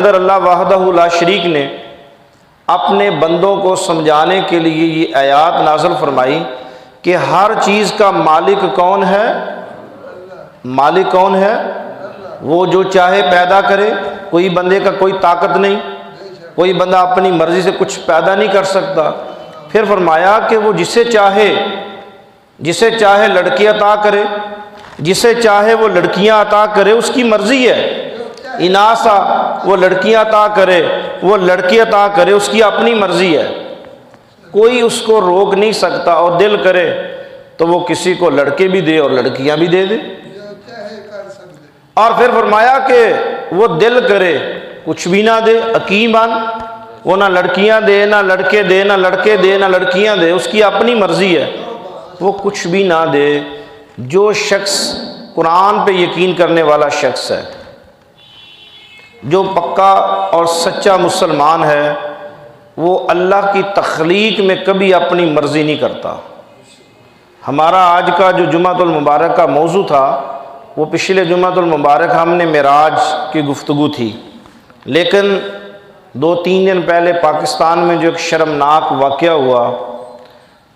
اگر اللہ وحدہ لا شریک نے اپنے بندوں کو سمجھانے کے لیے یہ آیات نازل فرمائی کہ ہر چیز کا مالک کون ہے؟ مالک کون ہے؟ وہ جو چاہے پیدا کرے، کوئی بندے کا کوئی طاقت نہیں، کوئی بندہ اپنی مرضی سے کچھ پیدا نہیں کر سکتا۔ پھر فرمایا کہ وہ جسے چاہے لڑکی عطا کرے، جسے چاہے وہ لڑکیاں عطا کرے، اس کی مرضی ہے۔ اناسا، وہ لڑکیاں عطا کرے، وہ لڑکی عطا کرے، اس کی اپنی مرضی ہے، کوئی اس کو روک نہیں سکتا۔ اور دل کرے تو وہ کسی کو لڑکے بھی دے اور لڑکیاں بھی دے دے۔ اور پھر فرمایا کہ وہ دل کرے کچھ بھی نہ دے، عقیماً وہ نہ لڑکیاں دے نہ لڑکے دے، نہ لڑکے دے نہ لڑکیاں دے، اس کی اپنی مرضی ہے، وہ کچھ بھی نہ دے۔ جو شخص قرآن پہ یقین کرنے والا شخص ہے، جو پکا اور سچا مسلمان ہے، وہ اللہ کی تخلیق میں کبھی اپنی مرضی نہیں کرتا۔ ہمارا آج کا جو جمعۃ المبارک کا موضوع تھا، وہ پچھلے جمعۃ المبارک ہم نے معراج کی گفتگو تھی، لیکن 2-3 دن پہلے پاکستان میں جو ایک شرمناک واقعہ ہوا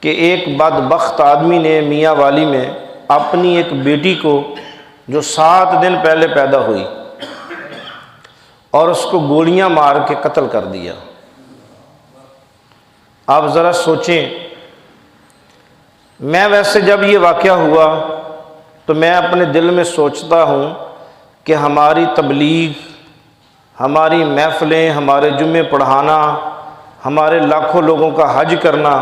کہ ایک بدبخت آدمی نے میاں والی میں اپنی ایک بیٹی کو جو 7 دن پہلے پیدا ہوئی اور اس کو گولیاں مار کے قتل کر دیا۔ آپ ذرا سوچیں، میں ویسے جب یہ واقعہ ہوا تو میں اپنے دل میں سوچتا ہوں کہ ہماری تبلیغ، ہماری محفلیں، ہمارے جمعے پڑھانا، ہمارے لاکھوں لوگوں کا حج کرنا،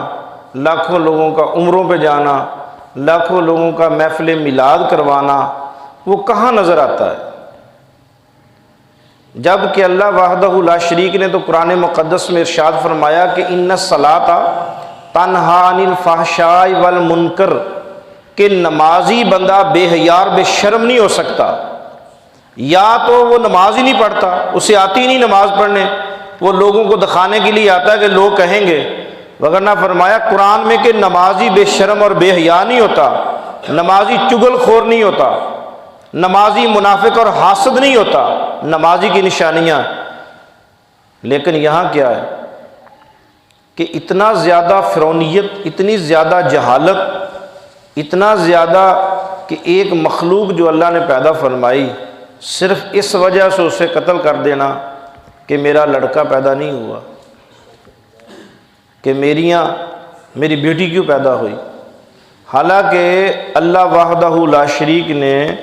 لاکھوں لوگوں کا عمروں پہ جانا، لاکھوں لوگوں کا محفل میلاد کروانا، وہ کہاں نظر آتا ہے؟ جب کہ اللہ وحدہ لا شریک نے تو قرآن مقدس میں ارشاد فرمایا کہ ان الصلاۃ تنہی عن الفحشاء والمنکر، کہ نمازی بندہ بے حیا اور بے شرم نہیں ہو سکتا۔ یا تو وہ نماز ہی نہیں پڑھتا، اسے آتی نہیں نماز پڑھنے، وہ لوگوں کو دکھانے کے لیے آتا ہے کہ لوگ کہیں گے، وگرنہ فرمایا قرآن میں کہ نمازی بے شرم اور بے حیا نہیں ہوتا، نمازی چغل خور نہیں ہوتا، نمازی منافق اور حاسد نہیں ہوتا، نمازی کی نشانیاں۔ لیکن یہاں کیا ہے کہ اتنا زیادہ فرعونیت، اتنی زیادہ جہالت، اتنا زیادہ کہ ایک مخلوق جو اللہ نے پیدا فرمائی، صرف اس وجہ سے اسے قتل کر دینا کہ میرا لڑکا پیدا نہیں ہوا، کہ میری بیٹی کیوں پیدا ہوئی۔ حالانکہ اللہ وحدہ لا شریک نے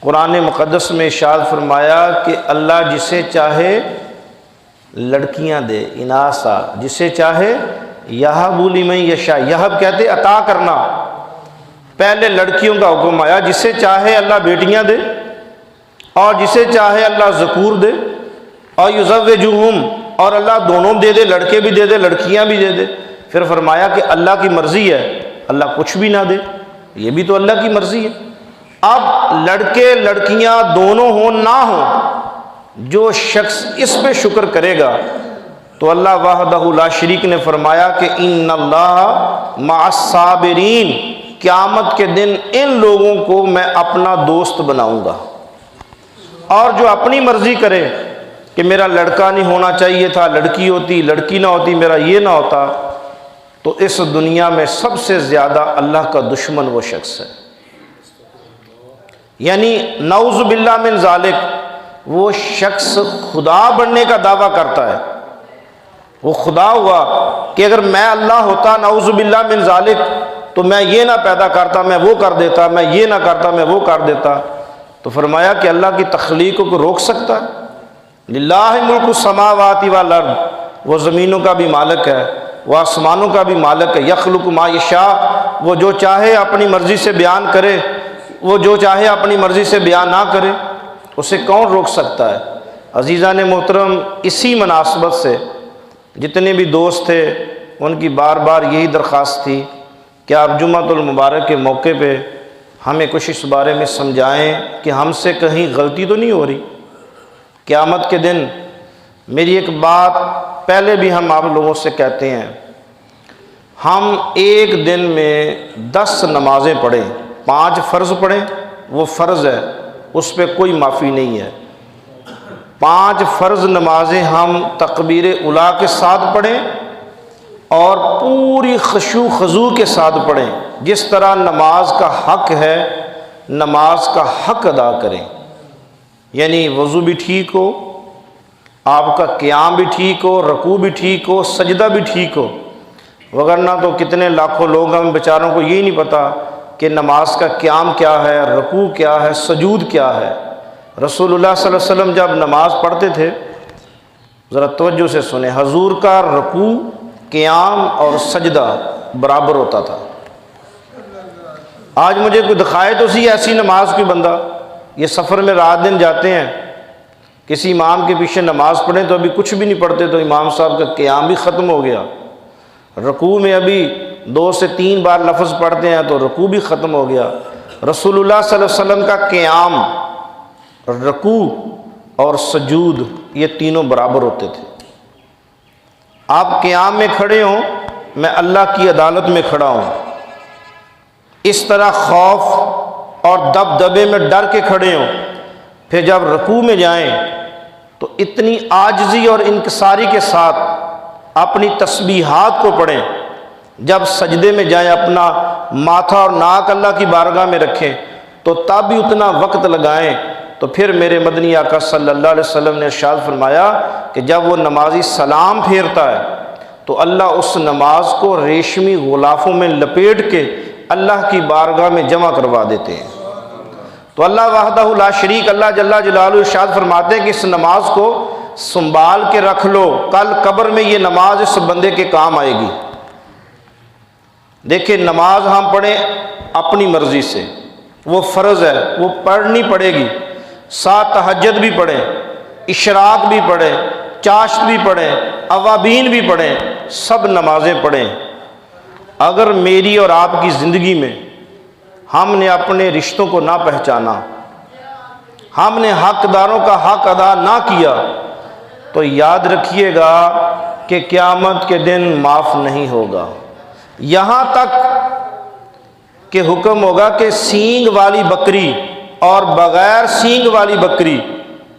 قرآن مقدس میں ارشاد فرمایا کہ اللہ جسے چاہے لڑکیاں دے، اناسا، جسے چاہے یہب لمن یشاء، یہب کہتے عطا کرنا، پہلے لڑکیوں کا حکم آیا، جسے چاہے اللہ بیٹیاں دے اور جسے چاہے اللہ ذکور دے، اور یزوجہم، اور اللہ دونوں دے دے، لڑکے بھی دے دے لڑکیاں بھی دے دے۔ پھر فرمایا کہ اللہ کی مرضی ہے اللہ کچھ بھی نہ دے، یہ بھی تو اللہ کی مرضی ہے۔ اب لڑکے لڑکیاں دونوں ہوں نہ ہوں، جو شخص اس پہ شکر کرے گا تو اللہ وحدہ لا شریک نے فرمایا کہ ان اللہ مع الصابرین، قیامت کے دن ان لوگوں کو میں اپنا دوست بناؤں گا۔ اور جو اپنی مرضی کرے کہ میرا لڑکا نہیں ہونا چاہیے تھا، لڑکی ہوتی، لڑکی نہ ہوتی، میرا یہ نہ ہوتا، تو اس دنیا میں سب سے زیادہ اللہ کا دشمن وہ شخص ہے۔ یعنی نعوذ باللہ من ذالک، وہ شخص خدا بننے کا دعویٰ کرتا ہے، وہ خدا ہوا کہ اگر میں اللہ ہوتا نعوذ باللہ من ذالک تو میں یہ نہ پیدا کرتا، میں وہ کر دیتا، میں یہ نہ کرتا، میں وہ کر دیتا۔ تو فرمایا کہ اللہ کی تخلیق کو روک سکتا ہے؟ للہ ملک السماوات والارض، وہ زمینوں کا بھی مالک ہے، وہ آسمانوں کا بھی مالک ہے۔ یخلق ما یشاء، وہ جو چاہے اپنی مرضی سے بیان کرے، وہ جو چاہے اپنی مرضی سے بیان نہ کرے، اسے کون روک سکتا ہے؟ عزیزان محترم، اسی مناسبت سے جتنے بھی دوست تھے ان کی بار بار یہی درخواست تھی کہ آپ جمعۃ المبارک کے موقع پہ ہمیں کچھ اس بارے میں سمجھائیں کہ ہم سے کہیں غلطی تو نہیں ہو رہی۔ قیامت کے دن میری ایک بات پہلے بھی ہم آپ لوگوں سے کہتے ہیں، ہم ایک دن میں 10 نمازیں پڑھیں، 5 فرض پڑھیں، وہ فرض ہے، اس پہ کوئی معافی نہیں ہے۔ 5 فرض نمازیں ہم تکبیر اولیٰ کے ساتھ پڑھیں اور پوری خشوع خضوع کے ساتھ پڑھیں، جس طرح نماز کا حق ہے نماز کا حق ادا کریں، یعنی وضو بھی ٹھیک ہو، آپ کا قیام بھی ٹھیک ہو، رکوع بھی ٹھیک ہو، سجدہ بھی ٹھیک ہو، وگرنہ تو کتنے لاکھوں لوگ ہم بیچاروں کو یہی نہیں پتہ کہ نماز کا قیام کیا ہے، رکوع کیا ہے، سجود کیا ہے۔ رسول اللہ صلی اللہ علیہ وسلم جب نماز پڑھتے تھے، ذرا توجہ سے سنیں، حضور کا رکوع، قیام اور سجدہ برابر ہوتا تھا۔ آج مجھے کوئی دکھائے تو سی ایسی نماز کوئی بندہ، یہ سفر میں رات دن جاتے ہیں، کسی امام کے پیچھے نماز پڑھیں تو ابھی کچھ بھی نہیں پڑھتے تو امام صاحب کا قیام بھی ختم ہو گیا، رکوع میں ابھی 2 سے 3 بار لفظ پڑھتے ہیں تو رکوع بھی ختم ہو گیا۔ رسول اللہ صلی اللہ علیہ وسلم کا قیام، رکوع اور سجود یہ تینوں برابر ہوتے تھے۔ آپ قیام میں کھڑے ہوں، میں اللہ کی عدالت میں کھڑا ہوں، اس طرح خوف اور دبدبے میں ڈر کے کھڑے ہوں، پھر جب رکوع میں جائیں تو اتنی عاجزی اور انکساری کے ساتھ اپنی تسبیحات کو پڑھیں، جب سجدے میں جائیں اپنا ماتھا اور ناک اللہ کی بارگاہ میں رکھیں تو تب بھی اتنا وقت لگائیں۔ تو پھر میرے مدنی آقا صلی اللہ علیہ وسلم نے ارشاد فرمایا کہ جب وہ نمازی سلام پھیرتا ہے تو اللہ اس نماز کو ریشمی غلافوں میں لپیٹ کے اللہ کی بارگاہ میں جمع کروا دیتے ہیں۔ تو اللہ وحدہ لا شریک، اللہ جل جلالہ ارشاد فرماتے ہیں کہ اس نماز کو سنبھال کے رکھ لو، کل قبر میں یہ نماز اس بندے کے کام آئے گی۔ دیکھیں نماز ہم پڑھیں اپنی مرضی سے، وہ فرض ہے، وہ پڑھنی پڑے گی، ساتھ تہجد بھی پڑھیں، اشراق بھی پڑھیں، چاشت بھی پڑھیں، اوابین بھی پڑھیں، سب نمازیں پڑھیں۔ اگر میری اور آپ کی زندگی میں ہم نے اپنے رشتوں کو نہ پہچانا، ہم نے حقداروں کا حق ادا نہ کیا تو یاد رکھیے گا کہ قیامت کے دن معاف نہیں ہوگا، یہاں تک کہ حکم ہوگا کہ سینگ والی بکری اور بغیر سینگ والی بکری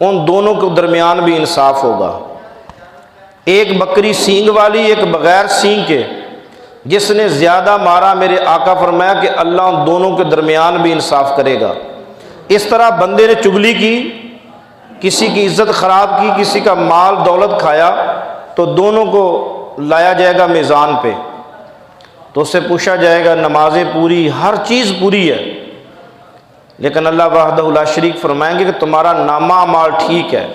ان دونوں کے درمیان بھی انصاف ہوگا۔ ایک بکری سینگ والی، ایک بغیر سینگ کے، جس نے زیادہ مارا میرے آقا فرمایا کہ اللہ ان دونوں کے درمیان بھی انصاف کرے گا۔ اس طرح بندے نے چغلی کی، کسی کی عزت خراب کی، کسی کا مال دولت کھایا تو دونوں کو لایا جائے گا میزان پہ، تو اس سے پوچھا جائے گا نمازیں پوری، ہر چیز پوری ہے، لیکن اللہ وحدہ لا شریک فرمائیں گے کہ تمہارا نامہ اعمال ٹھیک ہے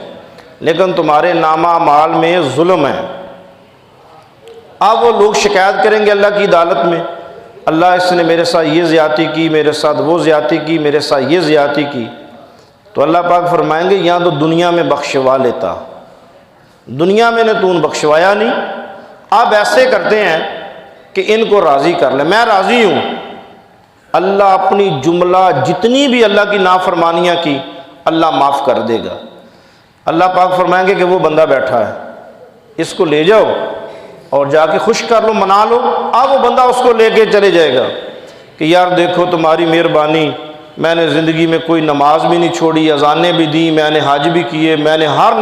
لیکن تمہارے نامہ اعمال میں ظلم ہے۔ اب وہ لوگ شکایت کریں گے اللہ کی عدالت میں، اللہ اس نے میرے ساتھ یہ زیادتی کی، میرے ساتھ وہ زیادتی کی، میرے ساتھ یہ زیادتی کی، تو اللہ پاک فرمائیں گے یہاں تو دنیا میں بخشوا لیتا، دنیا میں نے تو ان بخشوایا نہیں، اب ایسے کرتے ہیں کہ ان کو راضی کر لیں، میں راضی ہوں۔ اللہ اپنی جملہ جتنی بھی اللہ کی نافرمانیاں کی اللہ معاف کر دے گا۔ اللہ پاک فرمائیں گے کہ وہ بندہ بیٹھا ہے، اس کو لے جاؤ اور جا کے خوش کر لو، منا لو۔ اب وہ بندہ اس کو لے کے چلے جائے گا کہ یار دیکھو تمہاری مہربانی، میں نے زندگی میں کوئی نماز بھی نہیں چھوڑی، اذانیں بھی دی، میں نے حج بھی کیے، میں نے ہر